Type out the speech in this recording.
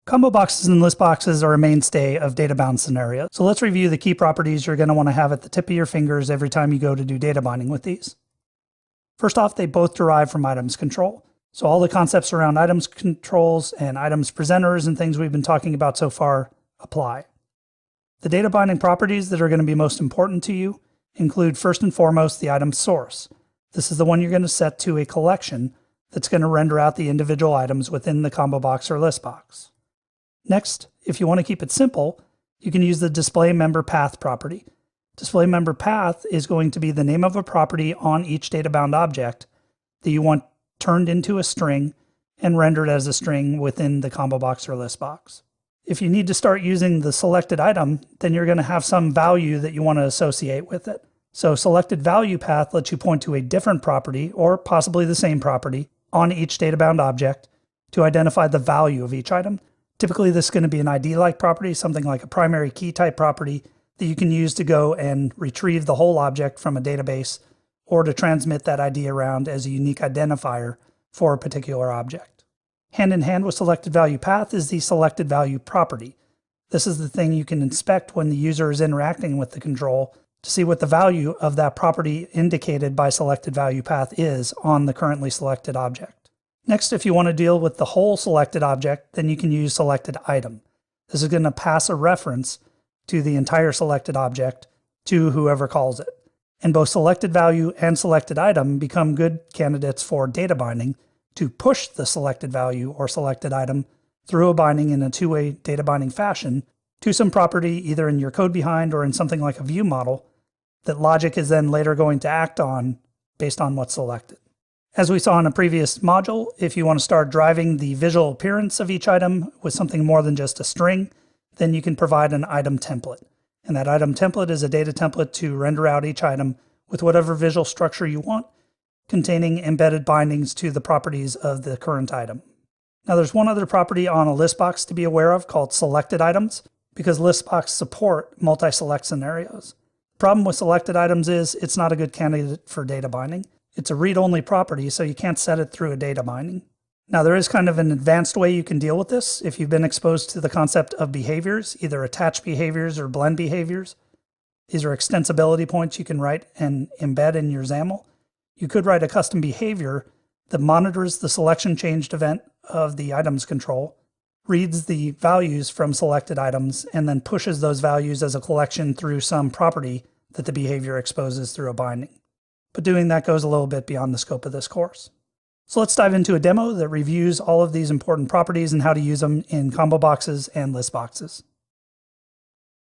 Combo boxes and list boxes are a mainstay of data bound scenarios. So let's review the key properties you're going to want to have at the tip of your fingers every time you go to do data binding with these. First off, they both derive from items control. So all the concepts around items controls and items presenters and things we've been talking about so far apply. The data binding properties that are going to be most important to you include first and foremost the item source. This is the one you're going to set to a collection that's going to render out the individual items within the combo box or list box. Next, if you want to keep it simple, you can use the display member path property. Display member path is going to be the name of a property on each data bound object that you want turned into a string and rendered as a string within the combo box or list box. If you need to start using the selected item, then you're going to have some value that you want to associate with it. So selected value path lets you point to a different property or possibly the same property on each data bound object to identify the value of each item. Typically, this is going to be an ID-like property, something like a primary key type property that you can use to go and retrieve the whole object from a database or to transmit that ID around as a unique identifier for a particular object. Hand in hand with selected value path is the selected value property. This is the thing you can inspect when the user is interacting with the control to see what the value of that property indicated by selected value path is on the currently selected object. Next, if you want to deal with the whole selected object, then you can use selected item. This is going to pass a reference to the entire selected object to whoever calls it. And both selected value and selected item become good candidates for data binding to push the selected value or selected item through a binding in a two-way data binding fashion to some property either in your code behind or in something like a view model that logic is then later going to act on based on what's selected. As we saw in a previous module, if you want to start driving the visual appearance of each item with something more than just a string, then you can provide an item template. And that item template is a data template to render out each item with whatever visual structure you want, containing embedded bindings to the properties of the current item. Now there's one other property on a list box to be aware of called selected items, because list box support multi-select scenarios. The problem with selected items is it's not a good candidate for data binding. It's a read-only property, so you can't set it through a data binding. Now there is kind of an advanced way you can deal with this if you've been exposed to the concept of behaviors, either attach behaviors or blend behaviors. These are extensibility points you can write and embed in your XAML. You could write a custom behavior that monitors the selection changed event of the items control, reads the values from selected items, and then pushes those values as a collection through some property that the behavior exposes through a binding. But doing that goes a little bit beyond the scope of this course. So let's dive into a demo that reviews all of these important properties and how to use them in combo boxes and list boxes.